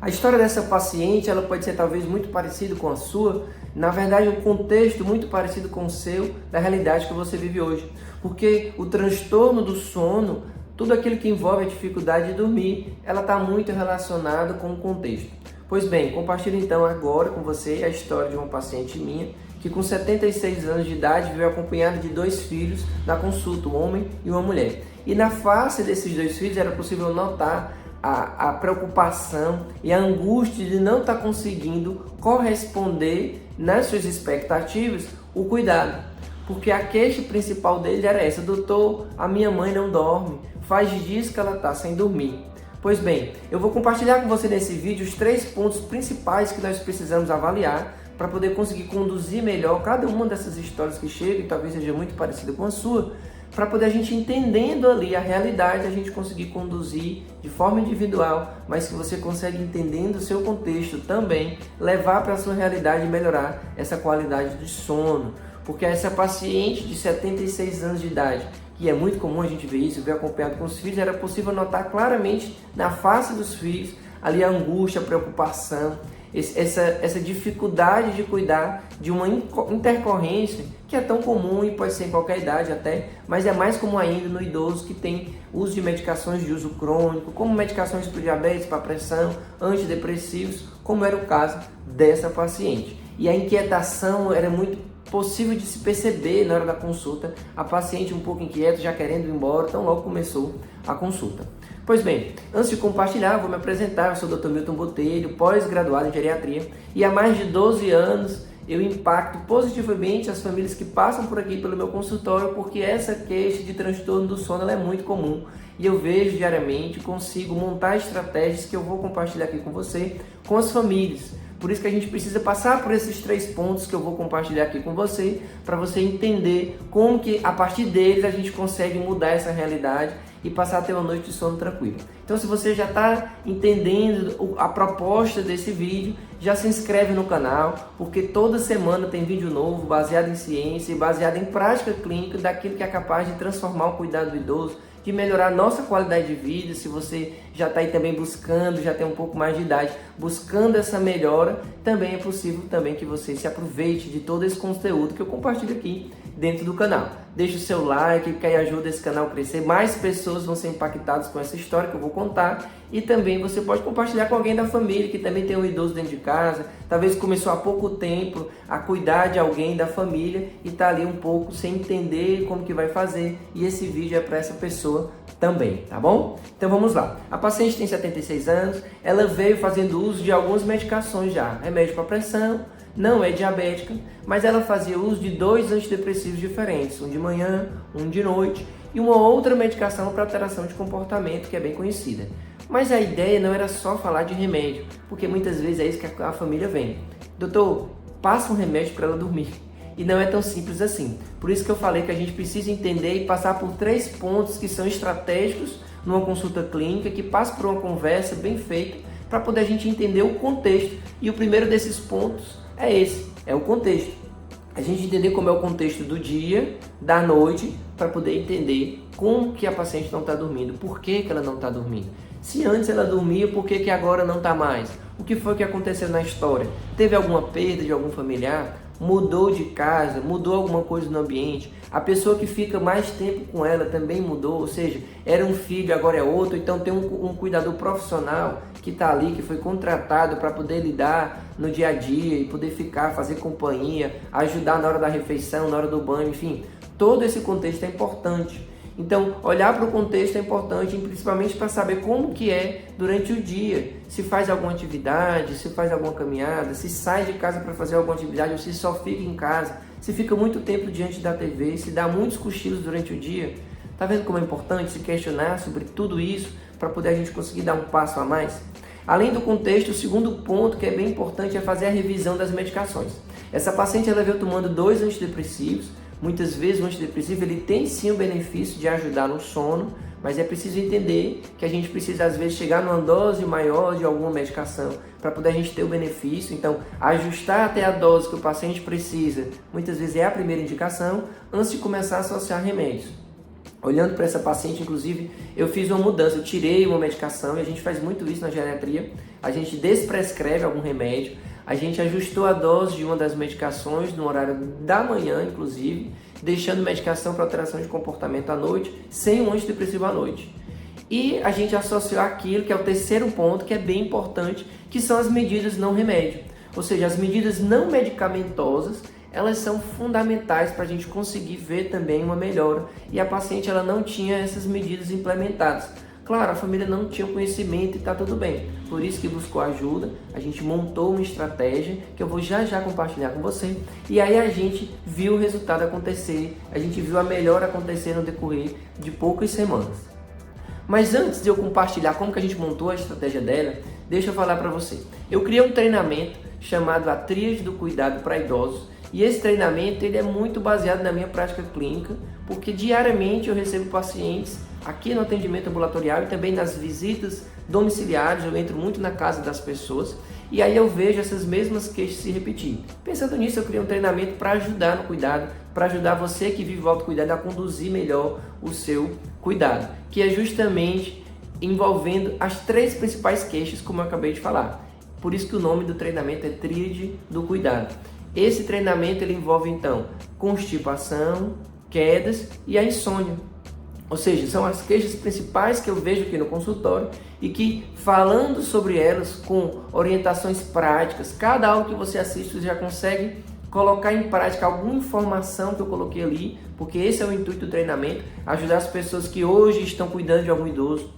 A história dessa paciente, ela pode ser talvez muito parecida com a sua, na verdade um contexto muito parecido com o seu, da realidade que você vive hoje. Porque o transtorno do sono, tudo aquilo que envolve a dificuldade de dormir, ela está muito relacionada com o contexto. Pois bem, compartilho então agora com você a história de uma paciente minha, que com 76 anos de idade veio acompanhada de 2 filhos na consulta, um homem e uma mulher. E na face desses 2 filhos era possível notar a preocupação e a angústia de não estar conseguindo corresponder nas suas expectativas o cuidado. Porque a queixa principal dele era essa: doutor, a minha mãe não dorme, faz dias que ela está sem dormir. Pois bem, eu vou compartilhar com você nesse vídeo os 3 pontos principais que nós precisamos avaliar para poder conseguir conduzir melhor cada uma dessas histórias que chegam, e talvez seja muito parecida com a sua, para poder a gente entendendo ali a realidade, a gente conseguir conduzir de forma individual, mas que você consegue entendendo o seu contexto também, levar para a sua realidade e melhorar essa qualidade de sono. Porque essa paciente de 76 anos de idade, que é muito comum a gente ver isso, ver acompanhado com os filhos, era possível notar claramente na face dos filhos ali a angústia, a preocupação, essa dificuldade de cuidar de uma intercorrência que é tão comum e pode ser em qualquer idade até, mas é mais comum ainda no idoso que tem uso de medicações de uso crônico, como medicações para diabetes, para pressão, antidepressivos, como era o caso dessa paciente. E a inquietação era muito possível de se perceber na hora da consulta, a paciente um pouco inquieta, já querendo ir embora, então logo começou a consulta. Pois bem, antes de compartilhar, vou me apresentar. Eu sou o Dr. Milton Botelho, pós-graduado em geriatria, e há mais de 12 anos eu impacto positivamente as famílias que passam por aqui pelo meu consultório, porque essa queixa de transtorno do sono ela é muito comum e eu vejo diariamente, consigo montar estratégias que eu vou compartilhar aqui com você, com as famílias. Por isso que a gente precisa passar por esses 3 pontos que eu vou compartilhar aqui com você, para você entender como que a partir deles a gente consegue mudar essa realidade e passar a ter uma noite de sono tranquila. Então, se você já está entendendo a proposta desse vídeo, já se inscreve no canal, porque toda semana tem vídeo novo, baseado em ciência e baseado em prática clínica daquilo que é capaz de transformar o cuidado do idoso, de melhorar a nossa qualidade de vida. Se você já está aí também buscando, já tem um pouco mais de idade, buscando essa melhora, também é possível também que você se aproveite de todo esse conteúdo que eu compartilho aqui dentro do canal. Deixe o seu like, que aí ajuda esse canal a crescer, mais pessoas vão ser impactadas com essa história que eu vou contar, e também você pode compartilhar com alguém da família que também tem um idoso dentro de casa, talvez começou há pouco tempo a cuidar de alguém da família e está ali um pouco sem entender como que vai fazer, e esse vídeo é para essa pessoa também, tá bom? Então vamos lá. A paciente tem 76 anos, ela veio fazendo uso de algumas medicações já, remédio para pressão, não é diabética, mas ela fazia uso de 2 antidepressivos diferentes, um de manhã, um de noite, e uma outra medicação para alteração de comportamento que é bem conhecida. Mas a ideia não era só falar de remédio, porque muitas vezes é isso que a família vem. Doutor, passa um remédio para ela dormir. E não é tão simples assim. Por isso que eu falei que a gente precisa entender e passar por 3 pontos que são estratégicos numa consulta clínica, que passa por uma conversa bem feita, para poder a gente entender o contexto. E o primeiro desses pontos é esse, é o contexto. A gente entender como é o contexto do dia, da noite, para poder entender como que a paciente não está dormindo, por que ela não está dormindo. Se antes ela dormia, por que agora não está mais? O que foi que aconteceu na história? Teve alguma perda de algum familiar? Mudou de casa? Mudou alguma coisa no ambiente? A pessoa que fica mais tempo com ela também mudou? Ou seja, era um filho, agora é outro. Então tem um cuidador profissional que está ali, que foi contratado para poder lidar no dia a dia e poder ficar, fazer companhia, ajudar na hora da refeição, na hora do banho, enfim. Todo esse contexto é importante. Então, olhar para o contexto é importante, principalmente para saber como que é durante o dia. Se faz alguma atividade, se faz alguma caminhada, se sai de casa para fazer alguma atividade ou se só fica em casa, se fica muito tempo diante da TV, se dá muitos cochilos durante o dia. Tá vendo como é importante se questionar sobre tudo isso para poder a gente conseguir dar um passo a mais? Além do contexto, o segundo ponto que é bem importante é fazer a revisão das medicações. Essa paciente ela veio tomando 2 antidepressivos. Muitas vezes o antidepressivo ele tem sim o benefício de ajudar no sono, mas é preciso entender que a gente precisa às vezes chegar numa dose maior de alguma medicação para poder a gente ter o benefício. Então, ajustar até a dose que o paciente precisa, muitas vezes é a primeira indicação, antes de começar a associar remédios. Olhando para essa paciente, inclusive, eu fiz uma mudança, eu tirei uma medicação, e a gente faz muito isso na geriatria, a gente desprescreve algum remédio, a gente ajustou a dose de uma das medicações no horário da manhã, inclusive, deixando medicação para alteração de comportamento à noite, sem um antidepressivo à noite. E a gente associou aquilo que é o terceiro ponto, que é bem importante, que são as medidas não remédio. Ou seja, as medidas não medicamentosas, elas são fundamentais para a gente conseguir ver também uma melhora. E a paciente ela não tinha essas medidas implementadas. Claro, a família não tinha conhecimento e está tudo bem. Por isso que buscou ajuda, a gente montou uma estratégia que eu vou já compartilhar com você. E aí a gente viu o resultado acontecer, a gente viu a melhora acontecer no decorrer de poucas semanas. Mas antes de eu compartilhar como que a gente montou a estratégia dela, deixa eu falar para você. Eu criei um treinamento chamado a Tríade do Cuidado para Idosos. E esse treinamento ele é muito baseado na minha prática clínica, porque diariamente eu recebo pacientes aqui no atendimento ambulatorial e também nas visitas domiciliares. Eu entro muito na casa das pessoas e aí eu vejo essas mesmas queixas se repetir. Pensando nisso, eu criei um treinamento para ajudar no cuidado, para ajudar você que vive o autocuidado a conduzir melhor o seu cuidado, que é justamente envolvendo as 3 principais queixas, como eu acabei de falar. Por isso que o nome do treinamento é Tríade do Cuidado. Esse treinamento ele envolve então constipação, quedas e a insônia. Ou seja, são as queixas principais que eu vejo aqui no consultório e que, falando sobre elas com orientações práticas, cada aula que você assiste você já consegue colocar em prática alguma informação que eu coloquei ali, porque esse é o intuito do treinamento, ajudar as pessoas que hoje estão cuidando de algum idoso,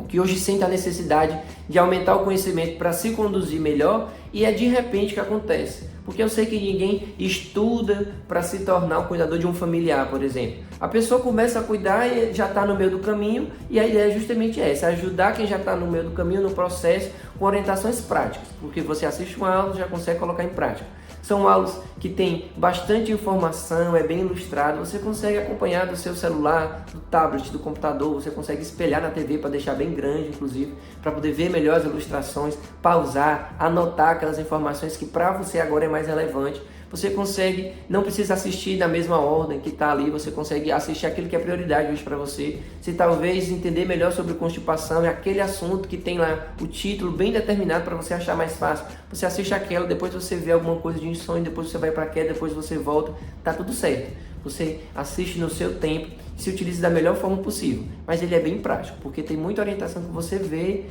que hoje sentem a necessidade de aumentar o conhecimento para se conduzir melhor, e é de repente que acontece. Porque eu sei que ninguém estuda para se tornar o cuidador de um familiar, por exemplo. A pessoa começa a cuidar e já está no meio do caminho, e a ideia é justamente essa, ajudar quem já está no meio do caminho no processo com orientações práticas, porque você assiste uma aula e já consegue colocar em prática. São aulas que tem bastante informação, é bem ilustrado, você consegue acompanhar do seu celular, do tablet, do computador, você consegue espelhar na TV para deixar bem grande, inclusive, para poder ver melhor as ilustrações, pausar, anotar aquelas informações que para você agora é mais relevante. Você consegue, não precisa assistir na mesma ordem que está ali, você consegue assistir aquilo que é prioridade hoje para você. Se talvez entender melhor sobre constipação, é aquele assunto que tem lá o título bem determinado para você achar mais fácil. Você assiste aquela, depois você vê alguma coisa de insônia, depois você vai para queda, depois você volta, tá tudo certo. Você assiste no seu tempo, se utilize da melhor forma possível. Mas ele é bem prático, porque tem muita orientação que você vê,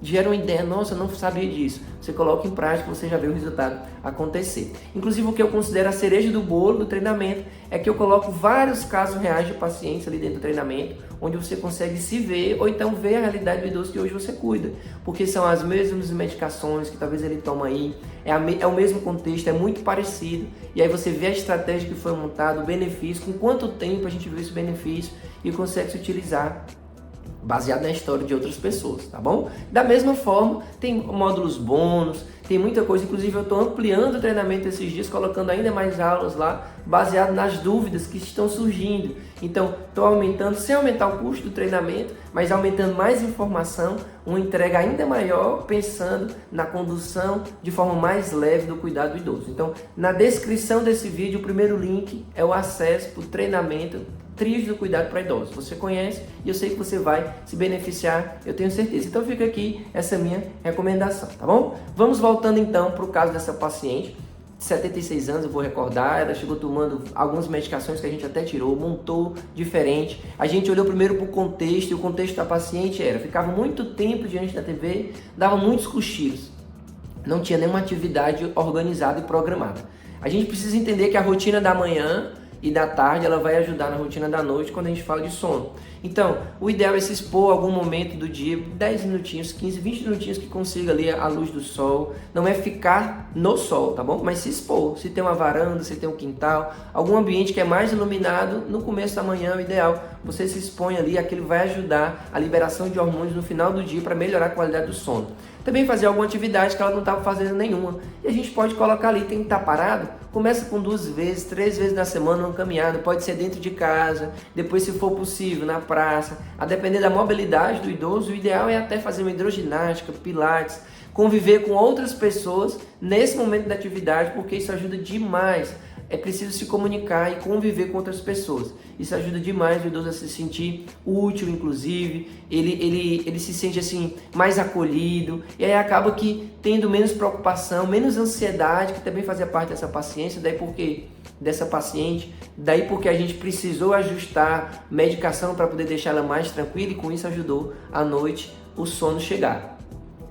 gera uma ideia, nossa, eu não sabia disso. Você coloca em prática, você já vê o resultado acontecer. Inclusive, o que eu considero a cereja do bolo do treinamento é que eu coloco vários casos reais de pacientes ali dentro do treinamento, onde você consegue se ver ou então ver a realidade do idoso que hoje você cuida. Porque são as mesmas medicações que talvez ele toma aí, é o mesmo contexto, é muito parecido. E aí você vê a estratégia que foi montada, o benefício, com quanto tempo a gente viu esse benefício e consegue se utilizar baseado na história de outras pessoas, tá bom? Da mesma forma, tem módulos bônus, tem muita coisa, inclusive eu estou ampliando o treinamento esses dias, colocando ainda mais aulas lá, baseado nas dúvidas que estão surgindo. Então, estou aumentando, sem aumentar o custo do treinamento, mas aumentando mais informação, uma entrega ainda maior, pensando na condução de forma mais leve do cuidado do idoso. Então, na descrição desse vídeo, o primeiro link é o acesso para o treinamento Tríade do Cuidado para Idosos. Você conhece e eu sei que você vai se beneficiar, eu tenho certeza. Então fica aqui essa minha recomendação, tá bom? Vamos voltando então para o caso dessa paciente de 76 anos, eu vou recordar, ela chegou tomando algumas medicações que a gente até tirou, montou diferente. A gente olhou primeiro para o contexto, e o contexto da paciente era, ficava muito tempo diante da TV, dava muitos cochilos, não tinha nenhuma atividade organizada e programada. A gente precisa entender que a rotina da manhã e da tarde ela vai ajudar na rotina da noite quando a gente fala de sono. Então, o ideal é se expor a algum momento do dia, 10 minutinhos, 15, 20 minutinhos que consiga ali a luz do sol. Não é ficar no sol, tá bom? Mas se expor. Se tem uma varanda, se tem um quintal, algum ambiente que é mais iluminado, no começo da manhã é o ideal. Você se expõe ali, aquilo vai ajudar a liberação de hormônios no final do dia para melhorar a qualidade do sono. Também fazer alguma atividade que ela não estava fazendo nenhuma. E a gente pode colocar ali, tem que estar parado, começa com 2 vezes, 3 vezes na semana uma caminhada, pode ser dentro de casa, depois se for possível na praça, a depender da mobilidade do idoso, o ideal é até fazer uma hidroginástica, pilates, conviver com outras pessoas nesse momento da atividade, porque isso ajuda demais é preciso se comunicar e conviver com outras pessoas. Isso ajuda demais o idoso a se sentir útil, inclusive, ele se sente assim mais acolhido, e aí acaba que tendo menos preocupação, menos ansiedade, que também fazia parte dessa paciência, daí porque a gente precisou ajustar medicação para poder deixar ela mais tranquila, e com isso ajudou à noite o sono chegar.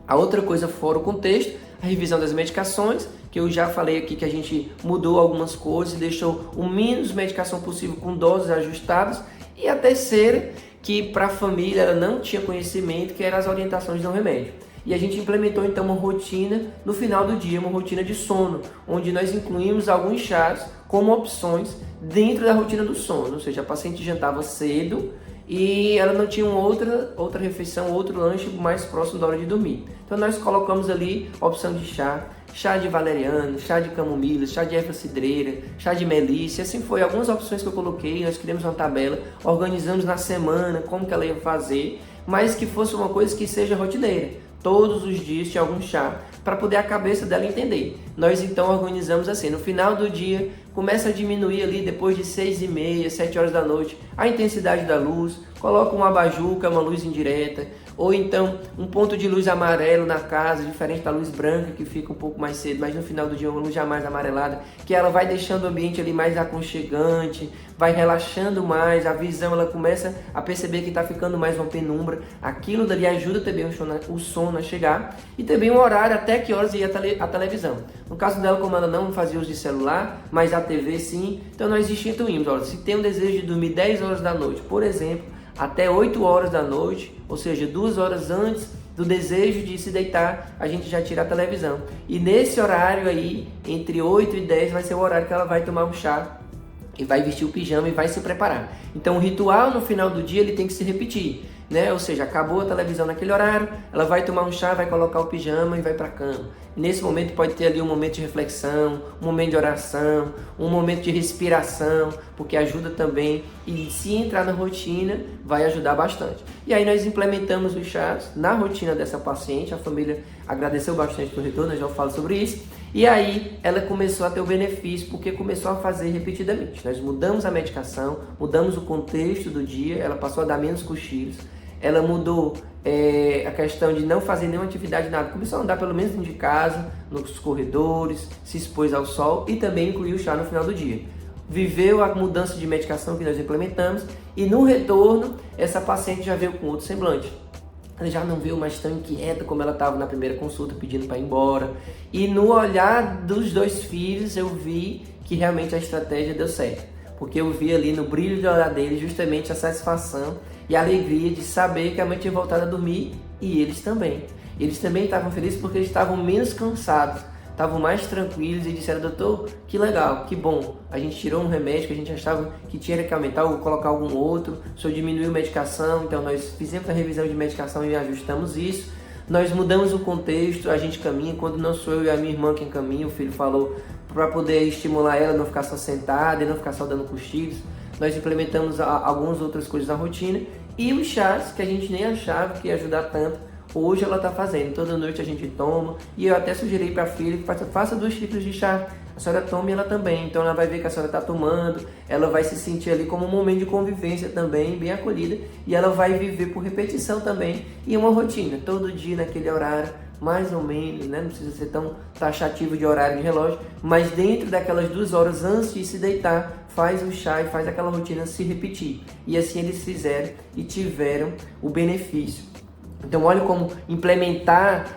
A outra coisa fora o contexto, a revisão das medicações, que eu já falei aqui que a gente mudou algumas coisas e deixou o menos medicação possível com doses ajustadas. E a terceira, que para a família ela não tinha conhecimento, que eram as orientações do remédio. E a gente implementou então uma rotina no final do dia, uma rotina de sono, onde nós incluímos alguns chás como opções dentro da rotina do sono. Ou seja, a paciente jantava cedo e ela não tinha outra refeição, outro lanche mais próximo da hora de dormir. Então nós colocamos ali a opção de chá de valeriano, chá de camomila, chá de erva cidreira, chá de melissa, assim foi. Algumas opções que eu coloquei, nós criamos uma tabela, organizamos na semana como que ela ia fazer, mas que fosse uma coisa que seja rotineira. Todos os dias tinha algum chá, para poder a cabeça dela entender. Nós então organizamos assim, no final do dia, começa a diminuir ali depois de 6h30, 7 horas da noite, a intensidade da luz, coloca um abajur, que é uma luz indireta, ou então um ponto de luz amarelo na casa, diferente da luz branca, que fica um pouco mais cedo, mas no final do dia uma luz já mais amarelada, que ela vai deixando o ambiente ali mais aconchegante, vai relaxando mais, a visão ela começa a perceber que está ficando mais uma penumbra, aquilo dali ajuda também o sono a chegar, e também o horário até que horas ia a televisão. No caso dela, como ela não fazia uso de celular, mas a TV sim, então nós instituímos, olha, se tem um desejo de dormir 10 horas da noite, por exemplo, até 8 horas da noite, ou seja, 2 horas antes do desejo de se deitar, a gente já tira a televisão. E nesse horário aí, entre 8 e 10, vai ser o horário que ela vai tomar um chá e vai vestir o pijama e vai se preparar. Então o ritual no final do dia ele tem que se repetir, né? Ou seja, acabou a televisão naquele horário, ela vai tomar um chá, vai colocar o pijama e vai para a cama. Nesse momento pode ter ali um momento de reflexão, um momento de oração, um momento de respiração, porque ajuda também, e se entrar na rotina vai ajudar bastante. E aí nós implementamos os chás na rotina dessa paciente, a família agradeceu bastante pelo retorno, eu já falo sobre isso, e aí ela começou a ter o benefício, porque começou a fazer repetidamente. Nós mudamos a medicação, mudamos o contexto do dia, ela passou a dar menos cochilos, ela mudou a questão de não fazer nenhuma atividade, nada. Começou a andar pelo menos dentro de casa, nos corredores, se expôs ao sol e também incluiu o chá no final do dia. Viveu a mudança de medicação que nós implementamos e no retorno, essa paciente já veio com outro semblante. Ela já não veio mais tão inquieta como ela estava na primeira consulta pedindo para ir embora. E no olhar dos 2 filhos eu vi que realmente a estratégia deu certo. Porque eu vi ali no brilho de olhar dele justamente a satisfação e a alegria de saber que a mãe tinha voltado a dormir, e eles também. Eles também estavam felizes porque eles estavam menos cansados, estavam mais tranquilos e disseram: doutor, que legal, que bom, a gente tirou um remédio que a gente achava que tinha que aumentar ou colocar algum outro, o senhor diminuiu a medicação, então nós fizemos a revisão de medicação e ajustamos isso. Nós mudamos o contexto, a gente caminha, quando não sou eu e a minha irmã quem caminha, o filho falou, para poder estimular ela a não ficar só sentada e não ficar só dando cochilos. Nós implementamos algumas outras coisas na rotina, e os chás que a gente nem achava que ia ajudar tanto, hoje ela está fazendo. Toda noite a gente toma, e eu até sugeri para a filha que faça 2 tipos de chá. A senhora toma e ela também, então ela vai ver que a senhora está tomando, ela vai se sentir ali como um momento de convivência também, bem acolhida, e ela vai viver por repetição também, e uma rotina, todo dia naquele horário, mais ou menos, né? Não precisa ser tão taxativo de horário de relógio, mas dentro daquelas 2 horas antes de se deitar, faz o chá e faz aquela rotina se repetir. E assim eles fizeram e tiveram o benefício. Então olha como implementar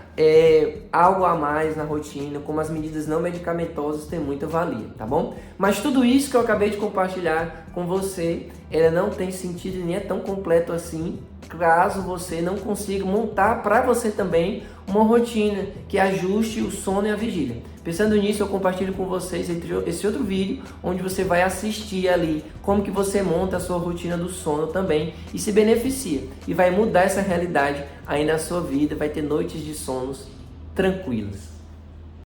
algo a mais na rotina, como as medidas não medicamentosas tem muita valia, tá bom? Mas tudo isso que eu acabei de compartilhar com você, ela não tem sentido nem é tão completo assim, caso você não consiga montar para você também uma rotina que ajuste o sono e a vigília. Pensando nisso, eu compartilho com vocês esse outro vídeo, onde você vai assistir ali como que você monta a sua rotina do sono também e se beneficia. E vai mudar essa realidade aí na sua vida, vai ter noites de sonos tranquilos.